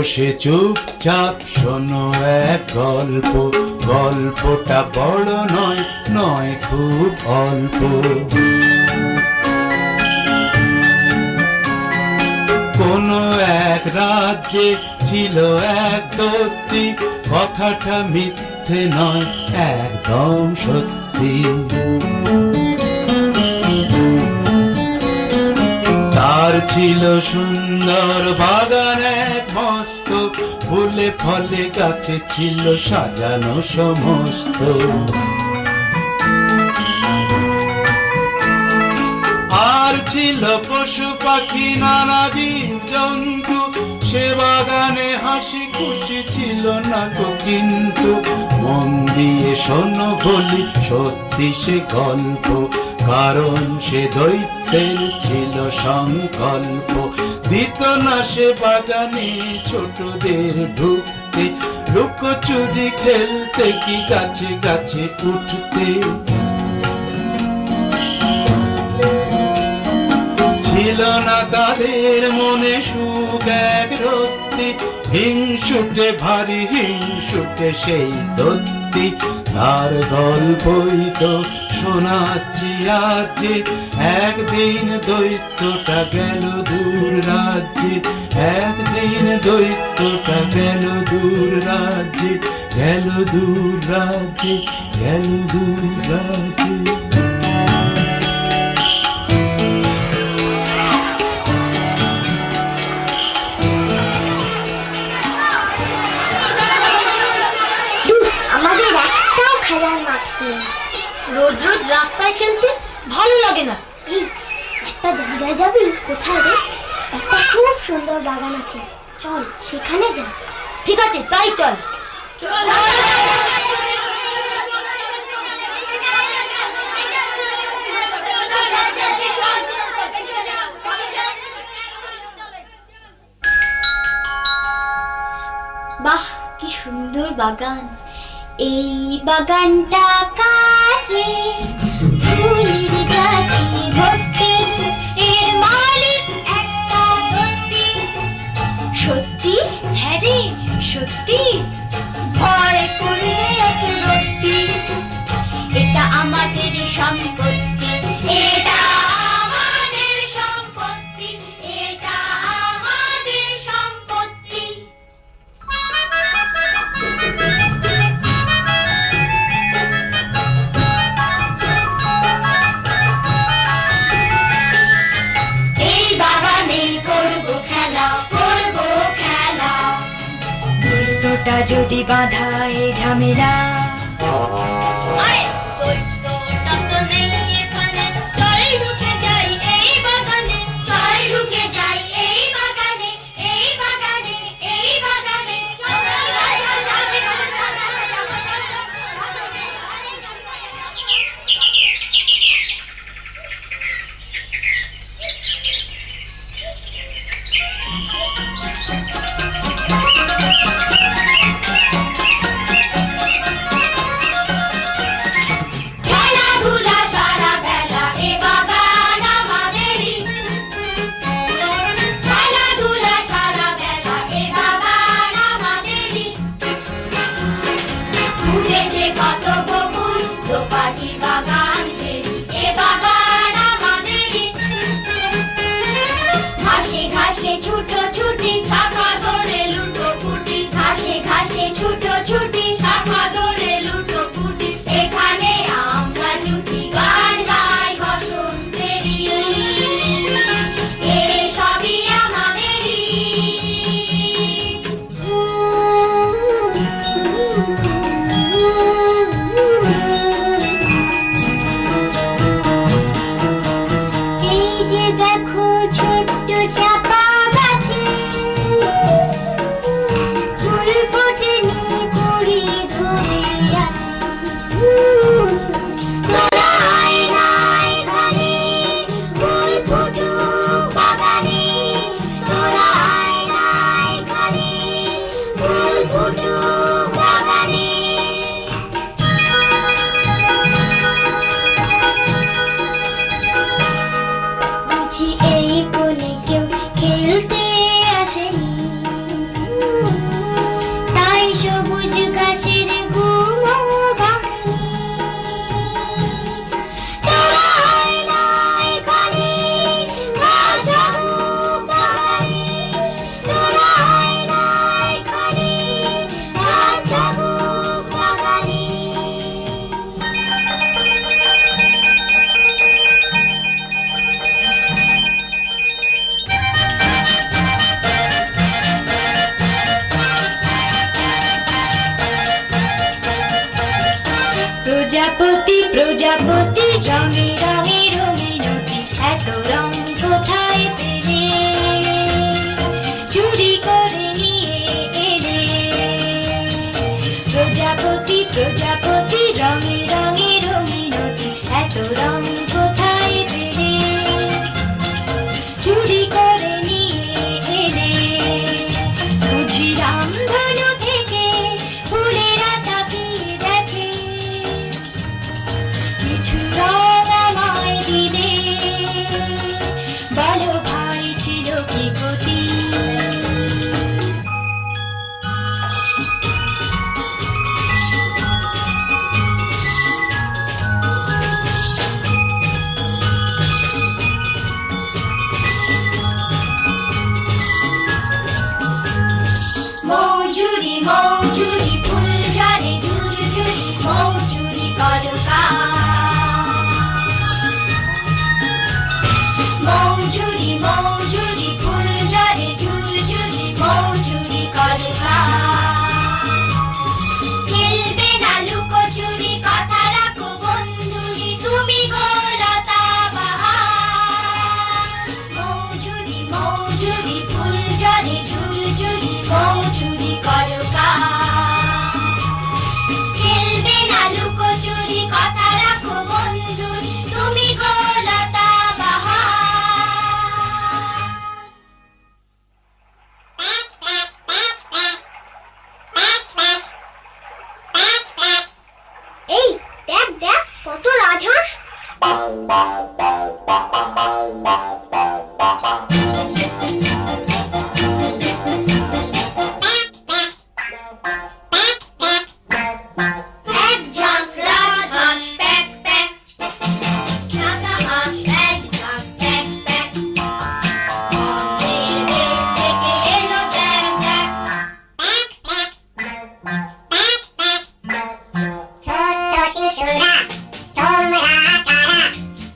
বসে চুপচাপ শোনো এক গল্প, গল্পটা বড় নয়, নয় খুব অল্প। কোনো এক রাজ্যে ছিল এক দৈত্যী, কথাটা মিথ্যে নয়, একদম সত্যি। তার ছিল সুন্দর বাগান এক মস্ত, ফুলে ফলে গাছে ছিল সাজানো সমস্ত। আর ছিল পশু পাখি নানা জীব জন্তু, সে বাগানে হাসি খুশি ছিল না গো কিন্তু। মন দিয়ে শোনো বলি সত্যি সে গল্প, কারণ সে দৈত্যের ছিল সংকল্প। দিত না সে বাগানে ছোটদের ঢুকতে, লুকোচুরি খেলতে কি গাছে গাছে উঠতে। ছিল না তাদের মনে সুখ এক রত্তি, হিংসুটে ভারী হিংসুটে সেই দৈত্যী। তার গল্পই তো শোনাচ্ছি আজ, একদিন দৈত্যটা গেল দূর রাজ্যে, একদিন দৈত্যটা গেল দূর রাজ্যে, গেল দূর রাজ্যে, গেল দূর রাজ্যে। রোজ রোজ রাস্তায় খেলতে ভালো লাগে না। এই একটা জায়গায় যাবি? কোথায় রে? একটা খুব সুন্দর বাগান আছে, চল সেখানে যাই। ঠিক আছে, তাই চল। বাহ, কি সুন্দর বাগান! এই বাগানটা কারে? ফুলের গাছে ভর্তি, এর মালিক একটা দৈত্যী। সত্যি? হ্যাঁ রে, সত্যি। ভয় করবে এত দৈত্যী। এটা আমাদের সম্পত্তি, এটা আমাদের সম্পত্তি, এটা আমাদের সম্পত্তি। এই বাগানে করব খেলা, করব খেলা। দৈত্যটা যদি বাঁধা এ ঝামেলা। আরে দৈত্যটা তো নেই এখানে, চল ঢুকে যাই এই বাগানে, চল ঢুকে যাই এই বাগানে, এই বাগানে, এই বাগানে। প্রজাপতি প্রজাপতি রঙে রঙে রঙিনতি এত রং কোথায় পেলে চুরি করে নিয়ে এলে প্রজাপতি প্রজাপতি রঙে রঙে রঙিনতি এত রং কোথায় পেলে চুরি করে নিয়ে এলে বুঝি রামধনু থেকে ফুলেরা তাকিয়ে দেখে কিছু রং আমায় দিলে বলো ভাই ছিল কি গতি মৌজুরি মৌজুরি ফুল ঝরে ঝুরঝুরি মৌজুরি করো মৌজুরি মৌজুরি ফুল ঝরে ঝুরঝুরি মৌজুরি করো খেলবে না লুকোচুরি কথা রাখো বন্ধুরি তুমি গোলতা বাহার মৌজুরি মৌজুরি ফুল ঝরে ঝুরঝুরি মৌজুরি করো খেলবে না লুকোচুরি কথা রাখো বন্ধুরি তুমি গোলতা বাহার এই দেখ দেখ কত রাজহাঁস এক ঝাঁক রাজহাঁস প্যাক প্যাক সাদা হাঁস এক ঝাঁক প্যাক প্যাক অন্যের দেশ থেকে এলো দেখ দেখ ছোট্ট শিশুরা তোমরা কারা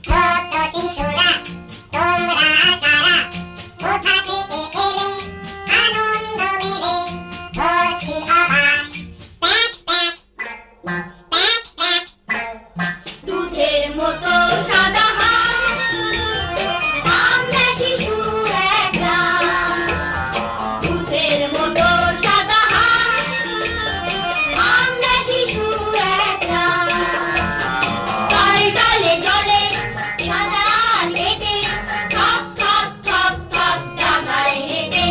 ছোট্ট শিশুরা তোমরা কারা কোথা থেকে এলে আনন্দ মেলে হচ্ছি অবাক দুধের মতো সাদা হাঁস আমরা শিশু একরাম দুধের মতো সাদা হাঁস আমরা শিশু একরাম তার ডালে জলে সাদা আর হেঁটে থপ থপ থপ থপ ডাঙায় হেঁটে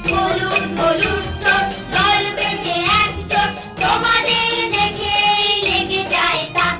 হলুদ হলুদ ঠোঁট দল বেঁধে একজোট তোমাদের দেখেই লেগে যায় তাক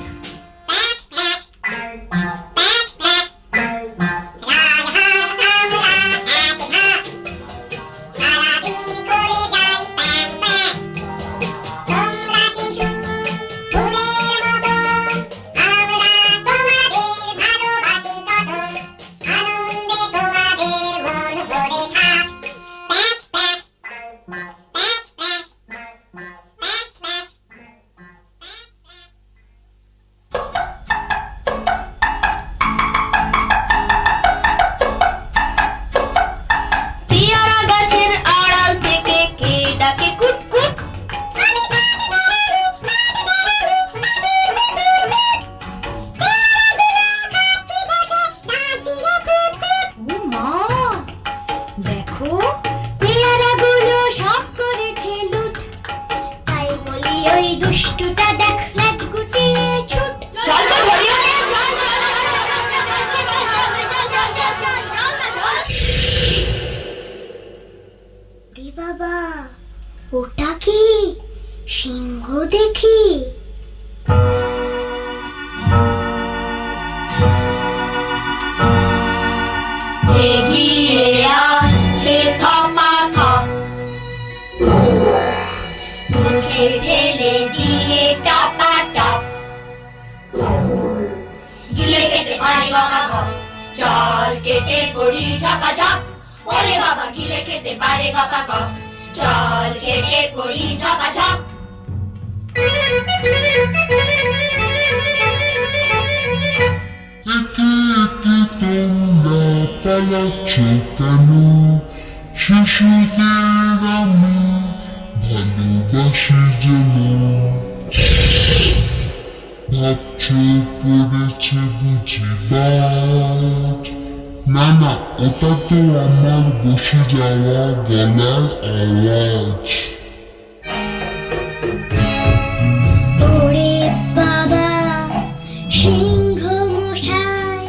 পেয়ারা গাছের আড়াল থেকে কে ডাকে কুটকুট ও মা দেখো পেয়ারাগুলো সব করেছে লুট তাই বলি ওই দুষ্টুটা দেখ লেজ গুটিয়ে ছুট চল তো ধরি রে বাবা ওটা কি সিংহ দেখি এগিয়ে আসছে থপা থপ মুখে ঢেলে দিয়ে টপা টপ গিলে কেটে পানি গপা গপ চল কেটে পড়ি ঝপা ঝপ ওরে বাবা গিলে খেতে পারে গপা গপ চল কেটে পড়ি ঝপা ঝপ একে একে তোমরা পালাচ্ছ কেন শিশুদের আমি ভালোবাসি যেন ভাবছো পড়েছে বুঝি বাজ? না না, ওটা তো আমার বসে যাওয়া গলার আওয়াজ। ওরে বাবা সিংহ মশাই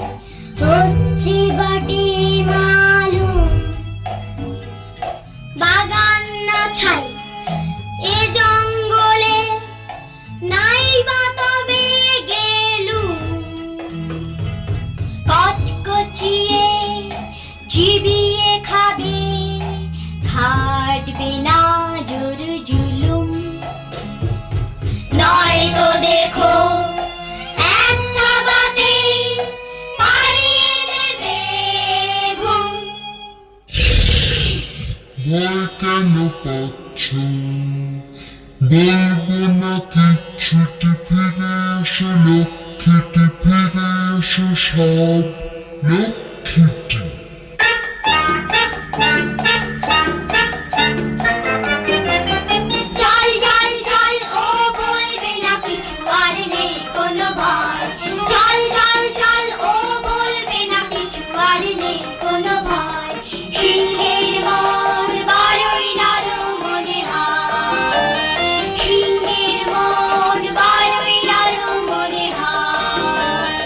হচ্ছে বটে মালুম, বাগান না ছাই এ জঙ্গলে নাই বা তবে গেলুম, কচকচিয়ে চিবিয়ে খাবে, খাটবে না জোর জুলুম, নয় তো দেখো একটা বাতে পাড়িয়ে দেবে ঘুম। ভয় কেন পাচ্ছ? বলবো না কিচ্ছুটি, ফিরে এসো লক্ষ্মীটি, ফিরে এসো সব লক্ষ্মীটি। চল চল চল, ও বলবে না কিছু আর নেই কোনো ভয়, চল চল চল, ও বলবে না কিছু আর নেই কোনো ভয়, সিংহের মন বড়ই নরম মনে হয়, সিংহের মন বড়ই নরম মনে হয়,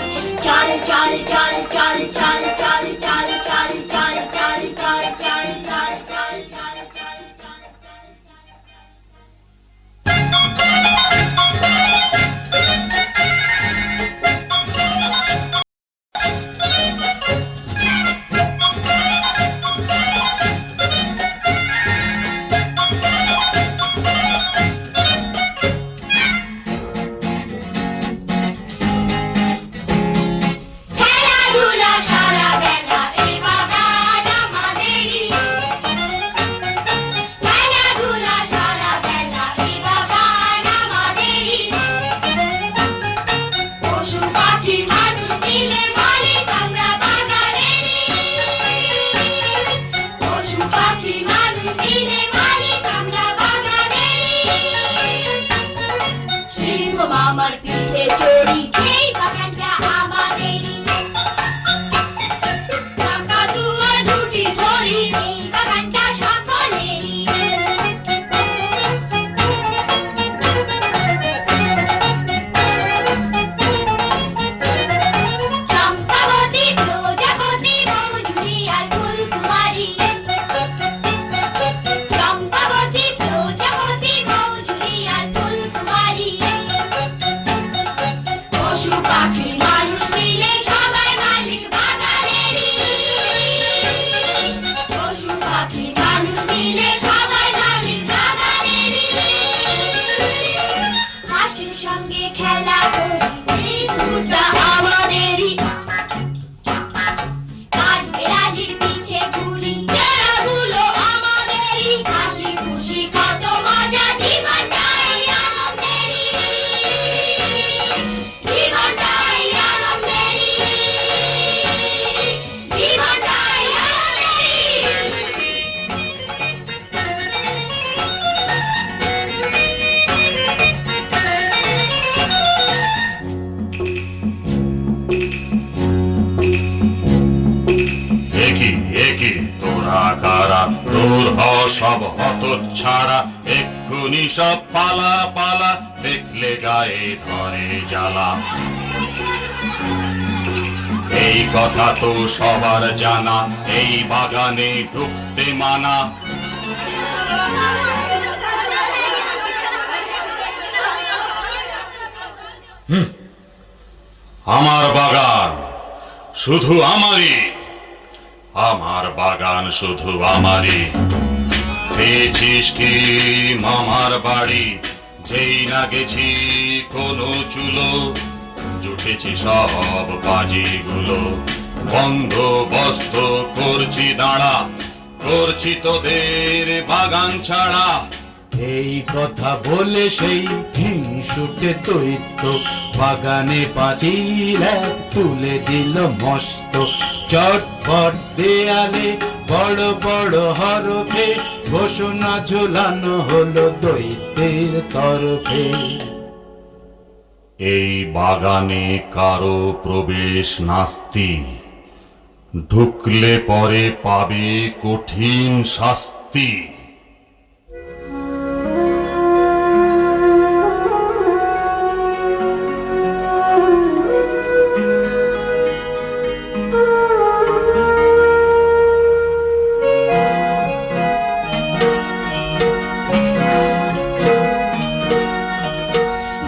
চল চল চল চল চল চল চল চল চল চল চল চল চল চল চল চল চল। খেলাধুলা সারা বেলা এই বাগান আমাদেরই, খেলাধুলা সারা বেলা এই বাগান আমাদেরই, পশু পাখি মানুষ মিলে মালিক আমরা বাগানেরই, পশু পাখি মানুষ মিলে মালিক আমরা বাগানেরই, সিংহ মামার পিঠে চড়ি এই বাগানটা আমাদেরই, কাকাতুয়া দুটি ধরি এই বাগানটা সকলেরই, চম্পাবতী প্রজাপতি মৌজুরি আর ফুলকুমারী, চম্পাবতী প্রজাপতি মৌজুরি আর ফুলকুমারী, পশু পাখি মানুষ মিলে সবাই মালিক বাগানেরই, পশু পাখি মানুষ মিলে সবাই মালিক বাগানেরই, হাসির সঙ্গে খেলা করি এই পুকুরটা আমাদেরই, কাঠবেড়ালির পিছে ঘুরি চেরাগুলো আমাদেরই, হাসি খুশি কত মজা জীবনটাই আনন্দেরই, জীবনটাই আনন্দেরই, জীবনটাই আনন্দেরই। একি একি তোরা কারা, তোর হ সব হত ছাড়া, এক্ষুনি সব পালা পালা, দেখলে গায়ে ধরে জ্বালা। এই কথা তো সবার জানা, এই বাগানে ঢুকতে মানা। আমার বাগান শুধু আমারই, আমার বাগান শুধু আমারই। পেয়েছিস কি মামার বাড়ি, যেই না গেছি কোনো চুলো, জুটেছি সব বাজিগুলো, বন্দোবস্ত করছি দাঁড়া, করছি তোদের বাগান ছাড়া। এই কথা বলে সেই হিংসুটে দৈত্য বাগানে পাঁচিল এক তুলে দিল মস্ত, চটপট দেয়ালে বড় বড় হরফে ঘোষণা ঝোলানো হলো দৈত্যের তরফে। এই বাগানে কারো প্রবেশ নাস্তি, ঢুকলে পরে পাবে কঠিন শাস্তি।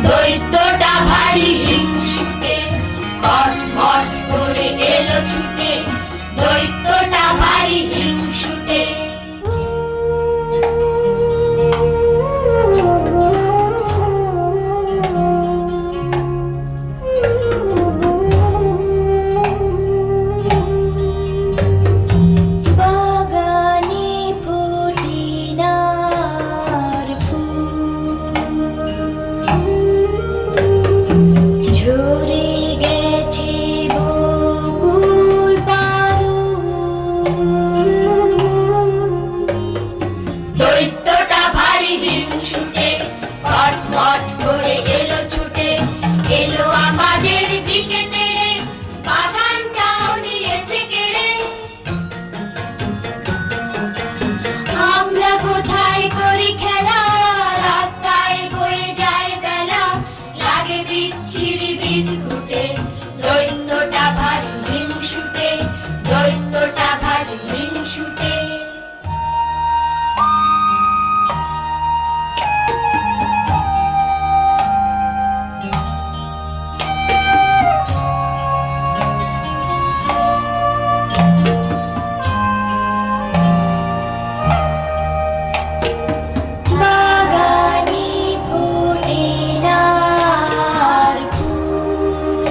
দৈত্যটা ভারী হিংসুটে, কটমট করে এলো ছুটে। দৈত্যটা ভারী হিংসুটে। বাগানে ফোটিনার ফুল ঝরে গেছে বকুল পারুল। দৈত্যটা ভারী হিংসুটে, কটমট করে এলো ছুটে। এলো আমাদের দিকে তেড়ে, বাগানটাও নিয়েছে কেড়ে। আমরা কোথায় করি খেলা, রাস্তায় বয়ে যায় বেলা। লাগে বিচ্ছিরি বিদ্ঘুটে, দৈত্যটা ভারী হিংসুটে। দৈত্যটা ভারী হিংসুটে। বাগানে ফোটিনার ফুল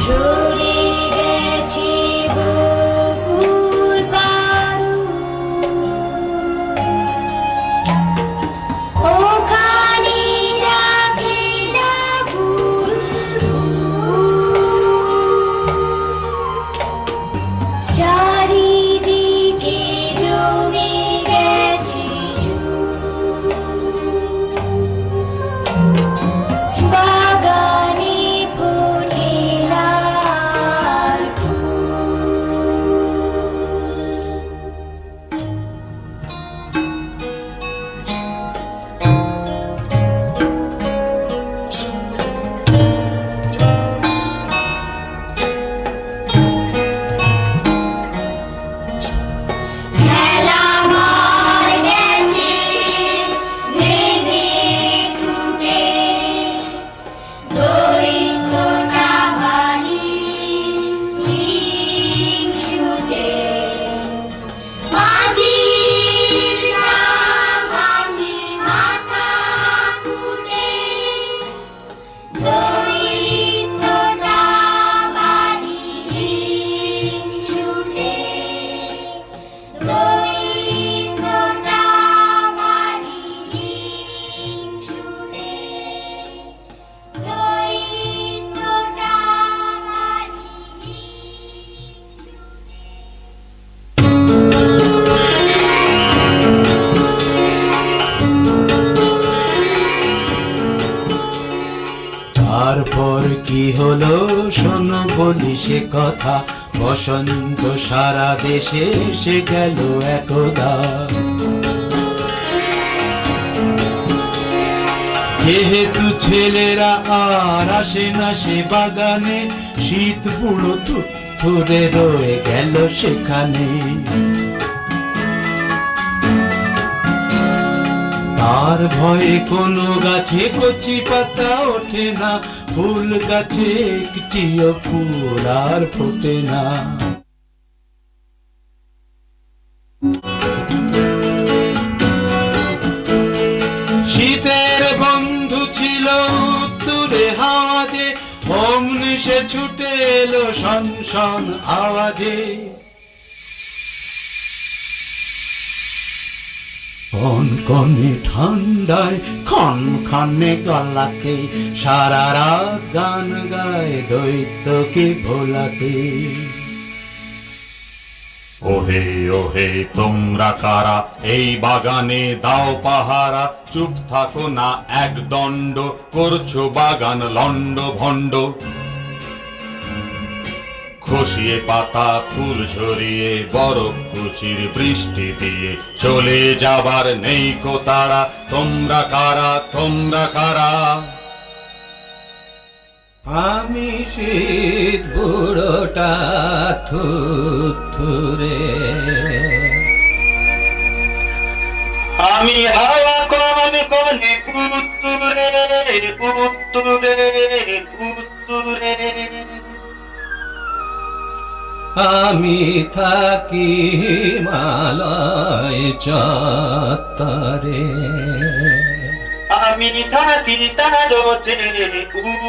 ঝরে গেছে বকুল পারুল। ওখানে রাখে না চারিদিকে জমে গেছে ঝুল। বাগানে ফোটিনার ফুল। খেলা মার গেছে ভেঙে টুটে, দৈত্যটা ভারী হিংসুটে। মাঝির নাম ভাঙে মাথা ফুটে, দৈত্যটা ভারী হিংসুটে। দৈত্যটা ভারী হিংসুটে। দৈত্যটা ভারী তারপর কি হলো শোনো বলি সে কথা, বসন্ত সারা দেশে এসে গেল একদা। যেহেতু ছেলেরা আর আসে না সে বাগানে, শীত পুরো থুরে রয়ে গেল সেখানে। তার ভয়ে কোনো গাছে কচি পাতা ওঠে না, ফুল গাছে একটিও ফুল আর ফোটে না। শীতের বন্ধু ছিল উত্তরে হাওয়াজে, অমনি সে ছুটে এলো শন শন আওয়াজে। কনকনে ঠান্ডায় খনখনে গলাতে, সারা রাত গান গায় দৈত্যকে ভোলাতে। ওহে ওহে তোমরা কারা এই বাগানে দাও পাহারা, চুপ থাকো না এক দণ্ড, করছো বাগান লন্ড ভণ্ড। খসিয়ে পাতা ফুল ঝরিয়ে বরফ কুচির বৃষ্টি দিয়ে চলে যাবার নেই কো তারা, তোমরা কারা তোমরা কারা? আমি শীত বুড়োটা থুথুরে, আমি হাওয়া কনে কনে উত্তুরে উত্তুরে উত্তুরে। আমি থাকি হিমালয় চত্বরে, আমি থাকি তার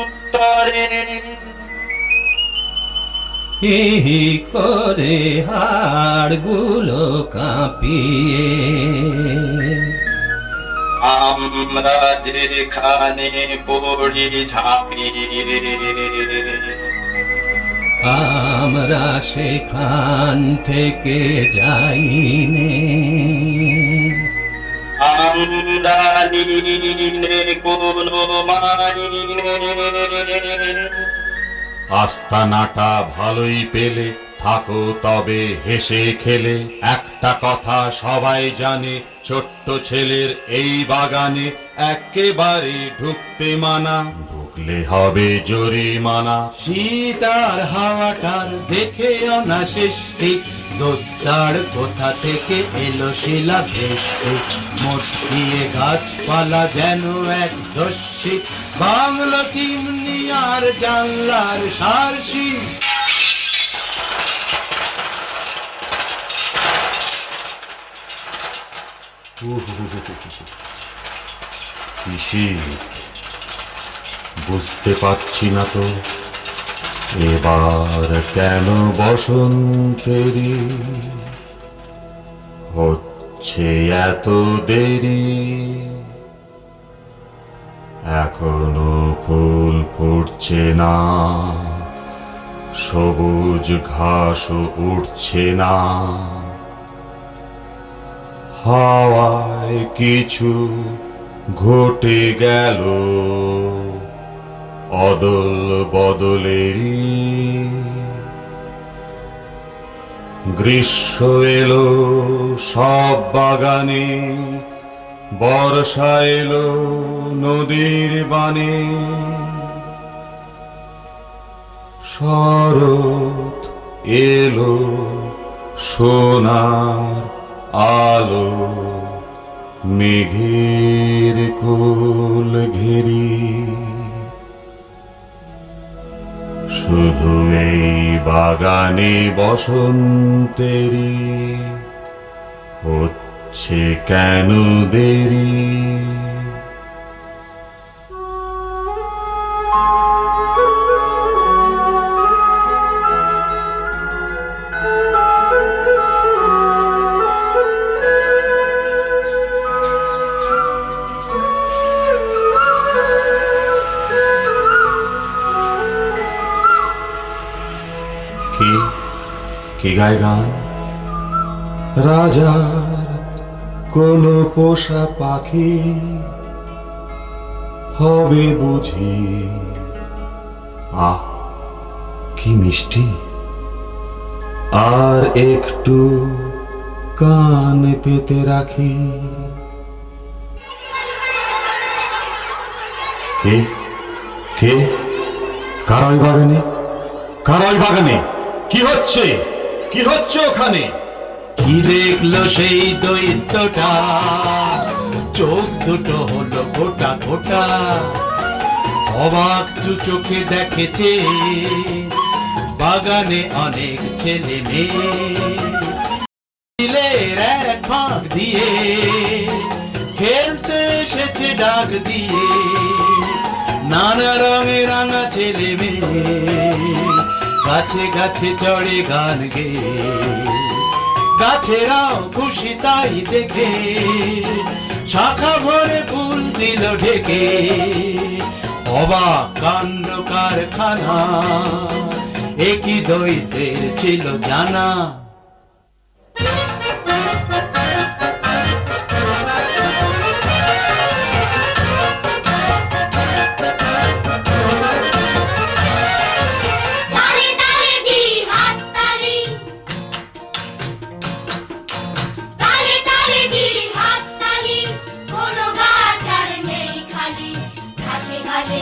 উত্তরে। হি করে হাড়গুলো কাঁপিয়ে, আমরা যেখানে পড়ি ঝাঁপিয়ে, আমরা সেখান থেকে যাইনে। আমরা নিনে কোনো মাইনে। আস্তানাটা ভালোই পেলে থাকো তবে হেসে খেলে, একটা কথা সবাই জানে ছোট্ট ছেলের এই বাগানে একেবারে ঢুকতে মানা, ঢুকলে হবে জরিমানা। শীত আর হাওয়াটার দেখে অনাসৃষ্টি, দোতার কোথা থেকে এলো শিলা ভেসে, মটকিয়ে গাছপালা যেন এক দস্যি, বাংলো চিমনি আর জানলার সারসি। পিসি, বুঝতে পারছি না তো এবার কেন বসন্তেরই হচ্ছে এত দেরি, এখনো ফুল ফুটছে না, সবুজ ঘাস উঠছে না, হাওয়ায় কিছু ঘটে গেল অদল বদলেরই, গ্রীষ্ম এলো সব বাগানে, বর্ষা এলো নদীর বানে, শরৎ এলো সোনার আলো, মেঘের কোল ঘেরি, শুধু এই বাগানে বসন্তেরই হচ্ছে কেন দেরি। কি গায় গান? রাজার কোন পোষা পাখি হবে বুঝি, আহ কি মিষ্টি, আর একটু কান পেতে রাখি। কে কে কার ওই বাগানে, কার ওই বাগানে? কি হচ্ছে, কি হচ্ছে ওখানে? কি দেখলো সেই দৈত্যটা, চোখ দুটো হলো গোটা গোটা, অবাক দু চোখে দেখেছে বাগানে অনেক ছেলে মেয়ে, এক ফাঁক দিয়ে খেলতে এসেছে ডাক দিয়ে, নানা রঙে রাঙা ছেলে মেয়ে গাছে গাছে চড়ে গান গেয়ে, গাছেরাও খুশি তাই দেখে, শাখা ভরে ফুল দিল ঢেকে, অবাক কাণ্ড কারখানা একই দৈত্যের ছিল জানা।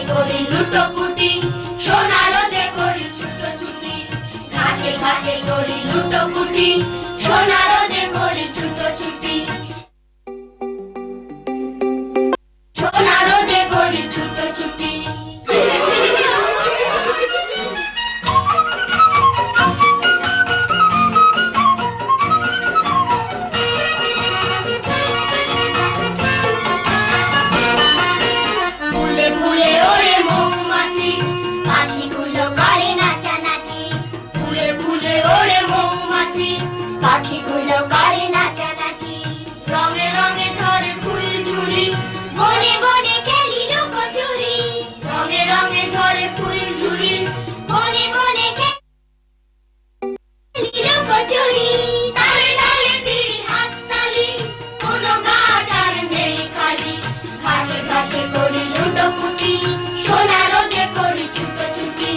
করি লুটোপুটি সোনা রোদে করি ছুটোছুটি ঘাসে ঘাসে করি লুটোপুটি সোনা রোদে করি ছুটোছুটি সোনা রোদে করি ছুটোছুটি ফুলে ফুলে ওড়ে মৌমাছি পাখিগুলো করে নাচানাচি ফুলে ফুলে ওড়ে মৌমাছি পাখিগুলো করে নাচানাচি রঙে রঙে ধরে ফুলঝুরি বনে বনে খেলি লুকোচুরি রঙে রঙে ধরে ফুলঝুরি বনে বনে খেলি লুকোচুরি তালে তালে দিই হাততালি কোনো গাছ আর নেই খালি ঘাসে ঘাসে করি লুটোপুটি সোনা রোদে করি ছুটোছুটি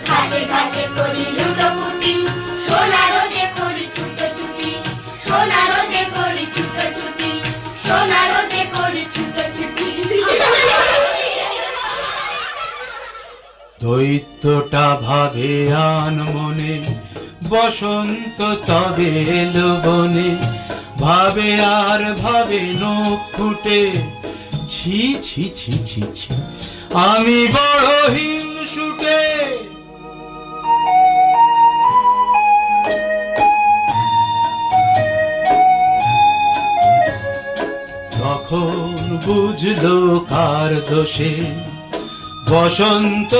ঘাসে ঘাসে করি লুটোপুটি সোনা রোদে করি ছুটোছুটি সোনা রোদে করি ছুটোছুটি সোনা রোদে করি ছুটোছুটি দৈত্যটা ভাবে আন মনে বসন্ত তবে এলো বনে ভাবে আর ভাবে নখ ফুটে ছি ছি ছি ছি ছি আমি বড় হিংসুটে তখন বুঝলো কার দোষে বসন্ত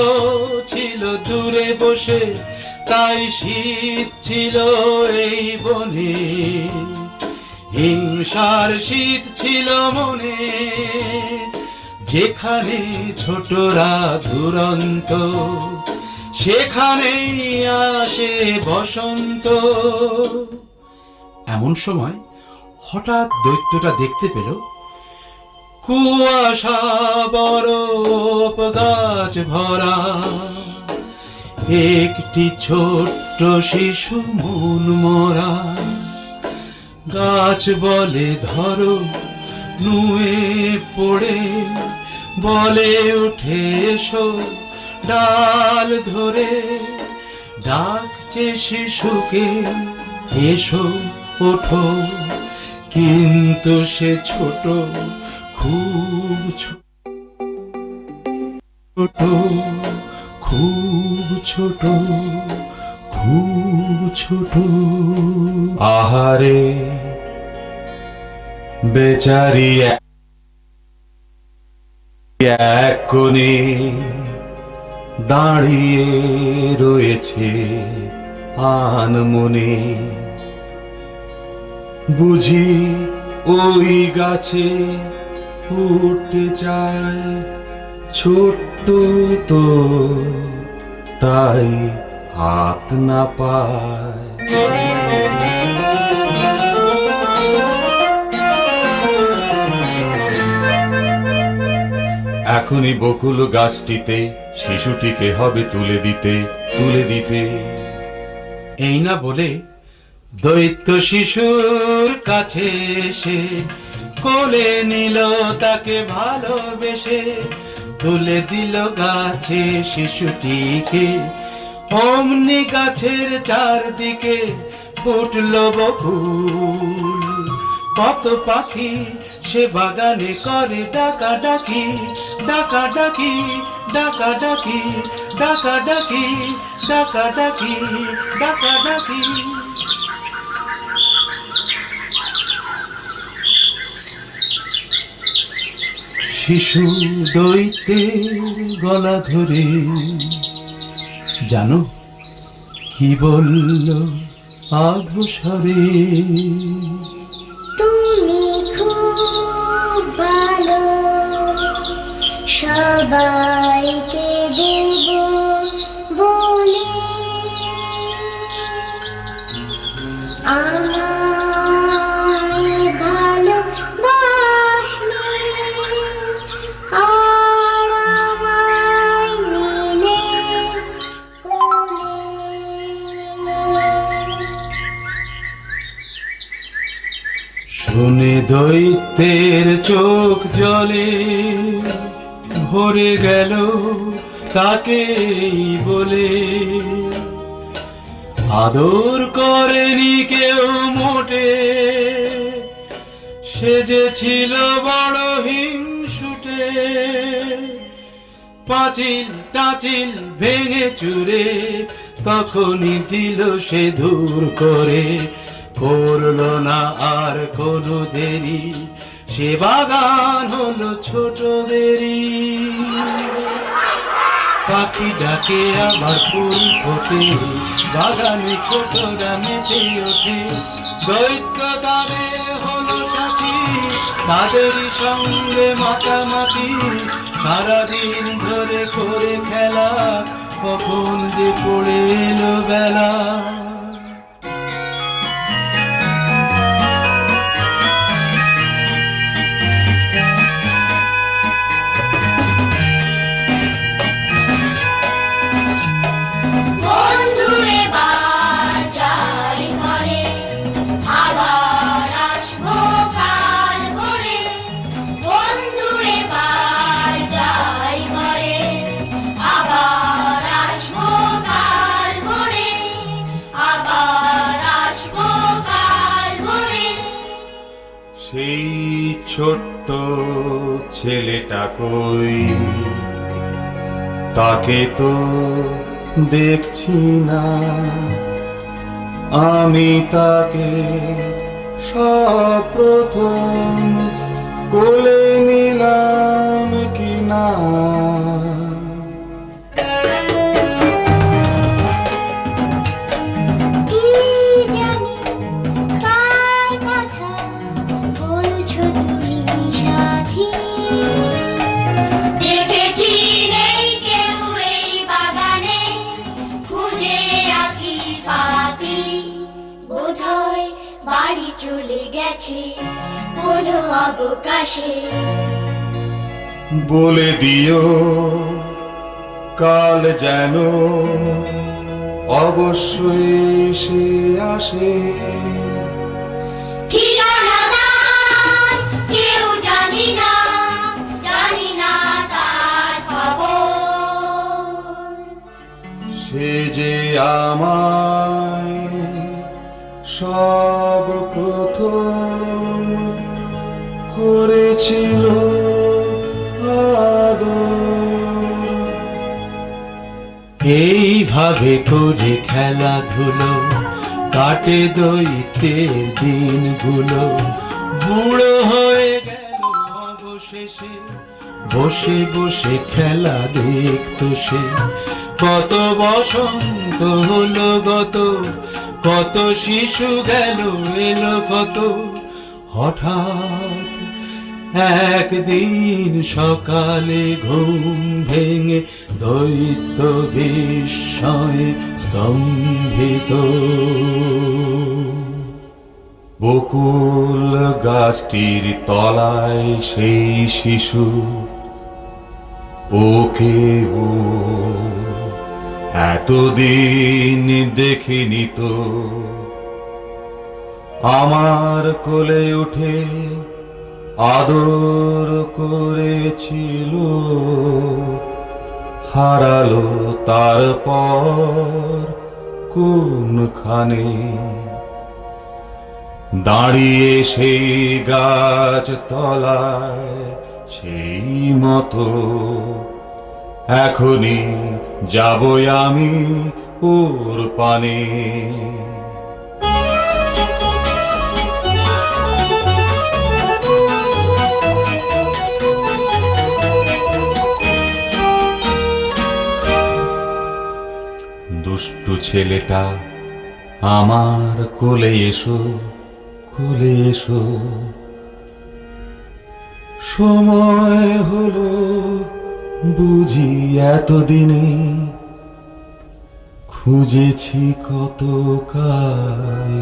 ছিল দূরে বসে তাই শীত ছিল এই বনে হিংসার শীত ছিল মনে যেখানে ছোটরা দুরন্ত সেখানেই আসে বসন্ত। এমন সময় হঠাৎ দৈত্যটা দেখতে পেল কুয়াশা বরফ গাছ ভরা একটি ছোট্ট শিশু মন মরা গাছ বলে ধরো নুয়ে পড়ে বলে উঠে এসো ডাল ধরে ডাকছে শিশুকে এসো ওঠো কিন্তু সে ছোট খুব ছোট খুব ছোট খুব ছোট আহারে বেচারি এক কোণে দাঁড়িয়ে রয়েছে আনমনে বুঝি ওই গাছে উঠতে চায় ছোট্ট তো তাই হাত না পায়। এখনই বকুল গাছটিতে শিশুটিকে হবে তুলে দিতে এই না বলে দৈত্য শিশুর কাছে এসে কোলে নিল তাকে ভালোবেসে তুলে দিল গাছে শিশুটিকে অমনি গাছের চারদিকে ফুটল বকুল কত পাখি সে বাগানে করে ডাকাডাকি ডাকাডাকি ডাকাডাকি ডাকাডাকি ডাকাডাকি ডাকাডাকি শিশু দৈত্যের গলা ধরে জানো কি বলল আধো স্বরে তুমি খুব ভালো সবাইকে দেব বলে আমায় ভালোবাসলে আর আমায় নিলে শুনে দৈত্যের চোখ জলে ভরে গেল তাকেই বলে, আদর করেনি কেউ মোটে, সে যে ছিল বড় হিংসুটে। পাঁচিল টাচিল ভেঙে চুরে তখনই দিল সে দূর করে, করলো না আর কোনো দেরি, সে বাগান হলো ছোটদেরই। পাখি ডাকে আবার ফুল ফোটে, বাগানে ছোটরা মেতে ওঠে, দৈত্য তাদের হলো সাথী, তাদেরই সঙ্গে মাতামাতি, সারাদিন ধরে করে খেলা, কখন যে পড়ে এলো বেলা। বন্ধু এবার যাই ঘরে, আবার আসবো কাল ভোরে। বন্ধু এবার যাই ঘরে, আবার আসবো কাল ভোরে, আবার আসবো কাল ভোরে। সেই ছোট্ট ছেলেটা কই, তাকে তো দেখছি না, আমি তাকে সপ্রথম কোলে নিলাম কিনা। কি জানি কার কথা বলছো তুমি সাথী, দেখেছি নেই কেউ এই বাগানে, খুঁজে আছি পাতি, বোধহয় বাড়ি চলে গেছে কোনো অবকাশে। বলে দিও কাল যেন অবশ্যই সে আসে। ঠিকানাদার কেউ জানি না, জানি না তার খবর। সে যে আমায় সব প্রথম করেছিল আদর। এইভাবে করে খেলাধুলো কাটে দৈত্যের দিনগুলো, বুড়ো হয়ে গেল অবশেষে, বসে বসে খেলা দেখতো সে। কত বসন্ত হলো গত, কত শিশু গেল এলো কত, হঠাৎ একদিন সকালে ঘুম ভেঙে দৈত্য বিস্ময়ে স্তম্ভিত। বকুল গাছটির তলায় সেই শিশু, ওকে ও এতদিন দেখিনি তো। আমার কোলে উঠে আদর করেছিল, হারালো তারপর কোনখানে। দাঁড়িয়ে সেই গাছ তলায় সেই মতো, এখনই যাবই আমি ওর পানে। দুষ্টু ছেলেটা আমার কোলে এসো, কোলে এসো। সময় হলো বুঝি এতদিনে, খুঁজেছি কতকাল,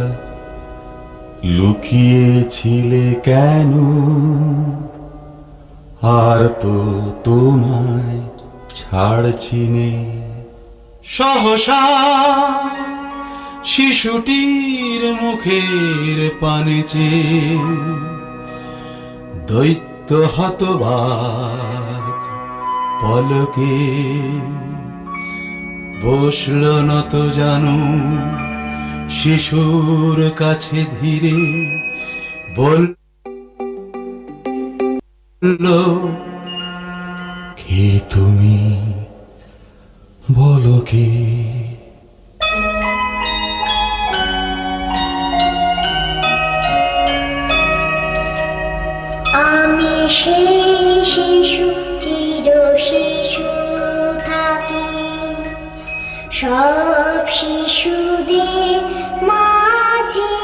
লুকিয়েছিলে কেন, আর তো তোমায় ছাড়ছি নে। সহসা শিশুটির মুখের পানে চেয়ে দৈত্য হতবাক পলকে বসল নত জানো শিশুর কাছে ধীরে বলল কে তুমি বলো কে আমি সেই শিশু চির শিশু থাকি সব শিশুদের মাঝে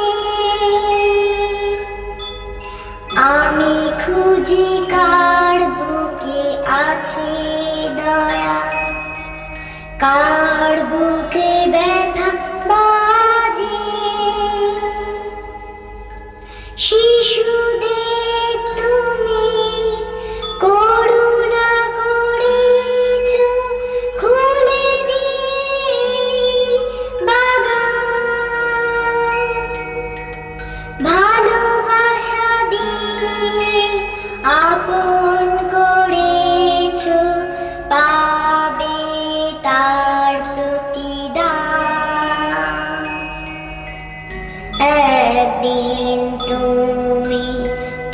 আমি খুঁজি কার বুকে আছে দয়া কার বুকে ব্যথা বাজে শিশুদের তুমি করুণা করেছ খুলে দিয়ে বাগান ভালোবাসা দিয়ে আপন করেছ পাবে তার প্রতিদান একদিন তুমি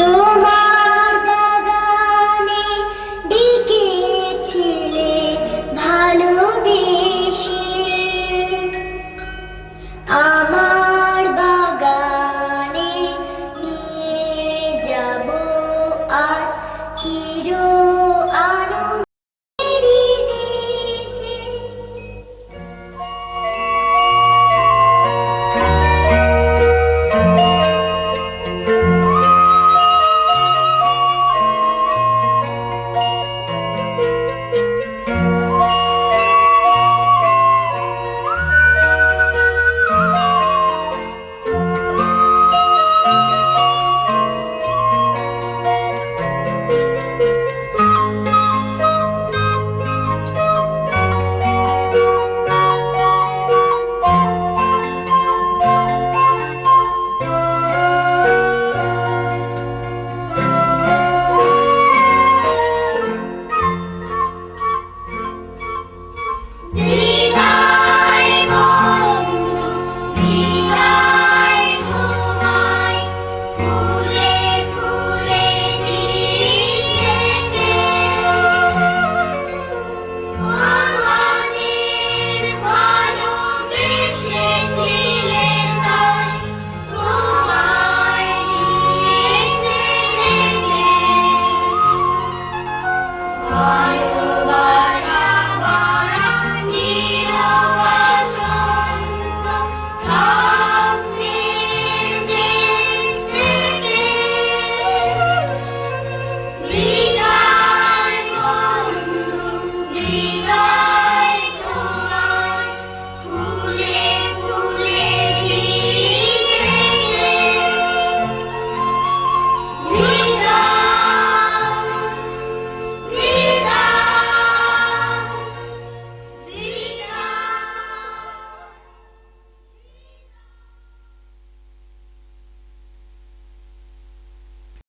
তোমার বাগানে ডেকেছিলে ভালোবেসে আমার বাগানে নিয়ে যাব আজ চির